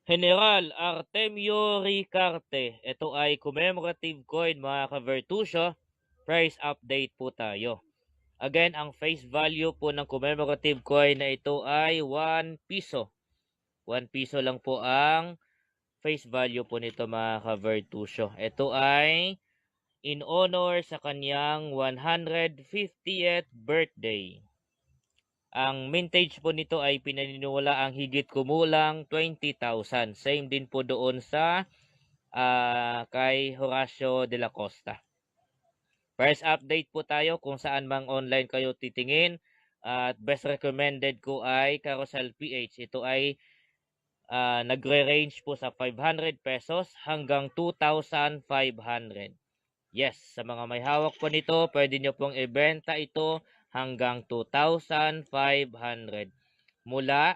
General Artemio Ricarte. Ito ay commemorative coin mga ka-Vertusio. Price update po tayo. Again, ang face value po ng commemorative coin na ito ay 1 piso. 1 piso lang po ang face value po nito mga ka-Vertusio. Ito ay in honor sa kanyang 150th birthday. Ang mintage po nito ay pinaniniwala ang higit kumulang 20,000. Same din po doon sa kay Horacio de la Costa. First update po tayo kung saan mang online kayo titingin. At best recommended ko ay Carousel PH. Ito ay nagre-range po sa 500 pesos hanggang 2,500. Yes, sa mga may hawak po nito, pwede nyo pong ibenta ito hanggang 2,500. Mula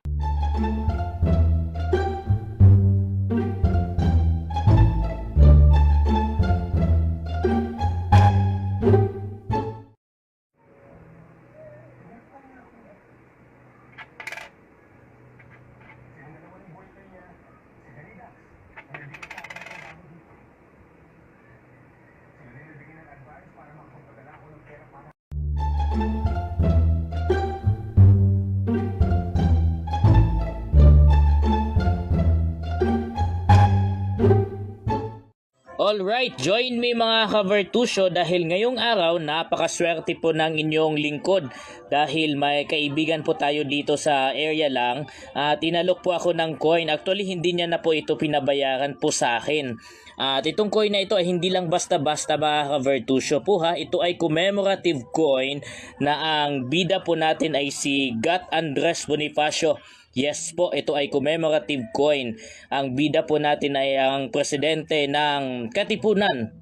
Alright, join me mga ka-Vertusio dahil ngayong araw napakaswerte po ng inyong lingkod dahil may kaibigan po tayo dito sa area lang at inalok po ako ng coin. Actually hindi niya na po ito pinabayaran po sa akin. At itong coin na ito ay hindi lang basta-basta mga ka-Vertusio po ha. Ito ay commemorative coin na ang bida po natin ay si Gat Andres Bonifacio. Yes po, ito ay commemorative coin. Ang bida po natin ay ang presidente ng Katipunan.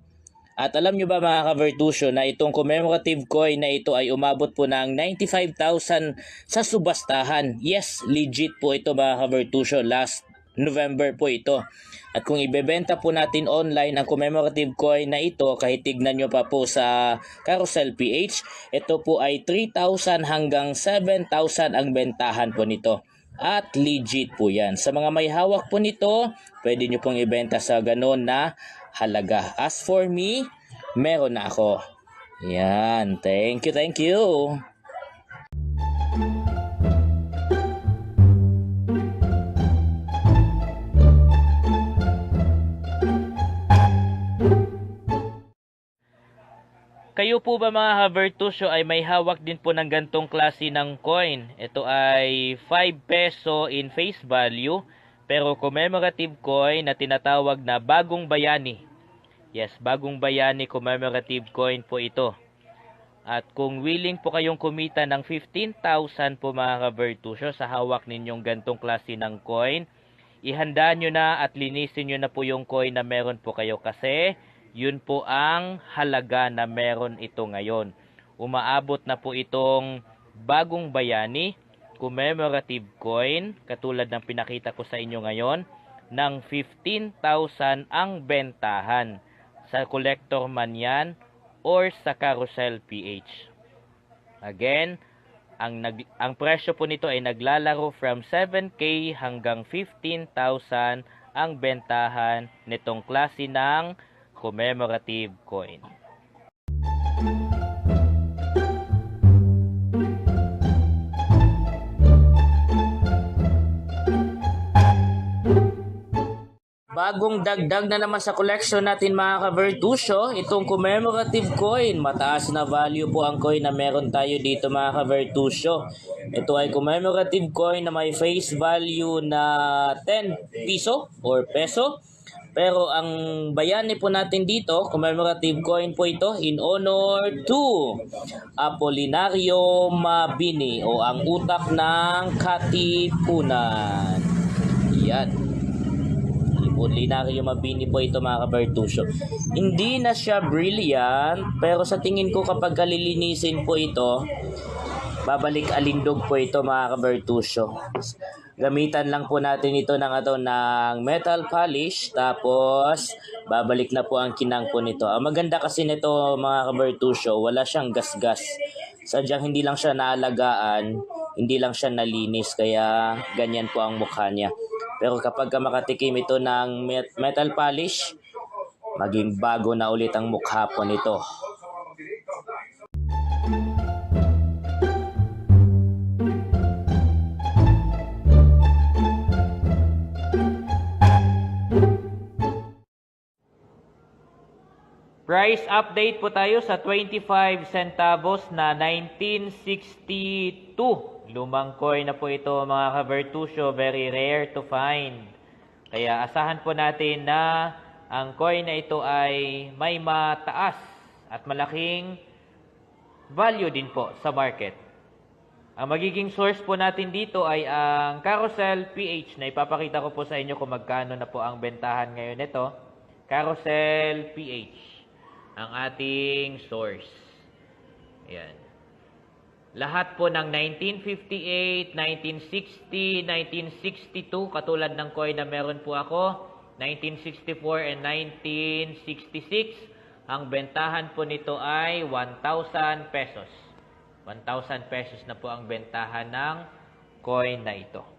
At alam nyo ba mga ka-Vertusio na itong commemorative coin na ito ay umabot po ng 95,000 sa subastahan. Yes, legit po ito mga ka-Vertusio. Last November po ito. At kung ibebenta po natin online ang commemorative coin na ito, kahit tignan nyo pa po sa Carousel PH, ito po ay 3,000 hanggang 7,000 ang bentahan po nito. At legit po yan. Sa mga may hawak po nito, pwede nyo pong ibenta sa ganon na halaga. As for me, meron na ako. Yan. Thank you, thank you. Kayo po ba mga ka-Vertusio ay may hawak din po ng gantong klase ng coin? Ito ay 5 peso in face value pero commemorative coin na tinatawag na Bagong Bayani. Yes, Bagong Bayani commemorative coin po ito. At kung willing po kayong kumita ng 15,000 po mga ka-Vertusio sa hawak ninyong gantong klase ng coin, ihanda nyo na at linisin nyo na po yung coin na meron po kayo kasi yun po ang halaga na meron ito ngayon. Umaabot na po itong Bagong Bayani commemorative coin, katulad ng pinakita ko sa inyo ngayon, ng 15,000 ang bentahan. Sa collector man yan or sa Carousel PH. Again, ang presyo po nito ay naglalaro from 7K hanggang 15,000 ang bentahan nitong klase ng commemorative coin. Bagong dagdag na naman sa collection natin mga ka-Vertusio, itong commemorative coin. Mataas na value po ang coin na meron tayo dito mga ka-Vertusio. Ito ay commemorative coin na may face value na 10 piso or peso. Pero ang bayani po natin dito, commemorative coin po ito in honor to Apolinario Mabini o ang utak ng Katipunan. Yan. Apolinario Mabini po ito mga ka-Vertusio. Hindi na siya brilliant, pero sa tingin ko kapag kalilinisin po ito, babalik alindog po ito mga ka-Vertusio. Gamitan lang po natin ito ng metal polish, tapos babalik na po ang kinang po nito. Ang maganda kasi nito mga ka-Vertusio, wala siyang gasgas. Sadyang hindi lang siya naalagaan, hindi lang siya nalinis, kaya ganyan po ang mukha niya. Pero kapag ka makatikim ito ng metal polish, maging bago na ulit ang mukha po nito. Price update po tayo sa 25 centavos na 1962. Lumang coin na po ito mga ka-Vertusio, very rare to find. Kaya asahan po natin na ang coin na ito ay may mataas at malaking value din po sa market. Ang magiging source po natin dito ay ang Carousel PH na ipapakita ko po sa inyo kung magkano na po ang bentahan ngayon nito. Carousel PH ang ating source. Ayan. Lahat po ng 1958, 1960, 1962, katulad ng coin na meron po ako, 1964 and 1966, ang bentahan po nito ay 1,000 pesos. 1,000 pesos na po ang bentahan ng coin na ito.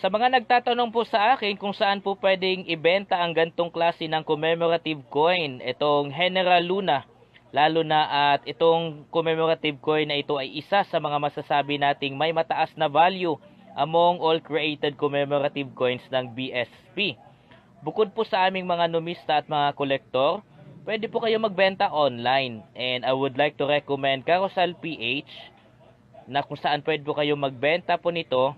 Sa mga nagtatanong po sa akin kung saan po pwedeng ibenta ang gantong klase ng commemorative coin, itong General Luna, lalo na at itong commemorative coin na ito ay isa sa mga masasabi nating may mataas na value among all created commemorative coins ng BSP. Bukod po sa aming mga numista at mga kolektor, pwede po kayo magbenta online, and I would like to recommend Carousel PH na kung saan pwede po kayo magbenta po nito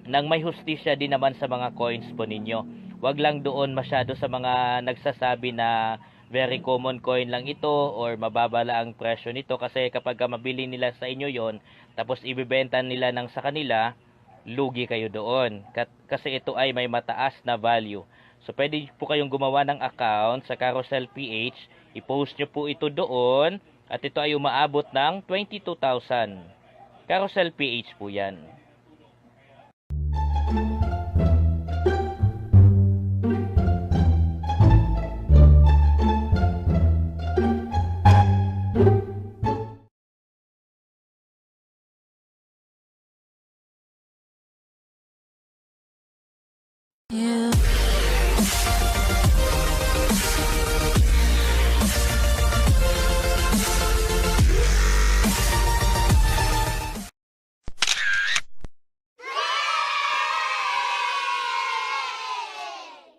nang may hustisya din naman sa mga coins po ninyo. Huwag lang doon masyado sa mga nagsasabi na very common coin lang ito or mababa lang ang presyo nito, kasi kapag mabili nila sa inyo yon tapos ibibenta nila ng sa kanila, lugi kayo doon. Kasi ito ay may mataas na value. So pwede po kayong gumawa ng account sa Carousel PH, i-post nyo po ito doon at ito ay umaabot ng 22,000. Carousel PH po yan.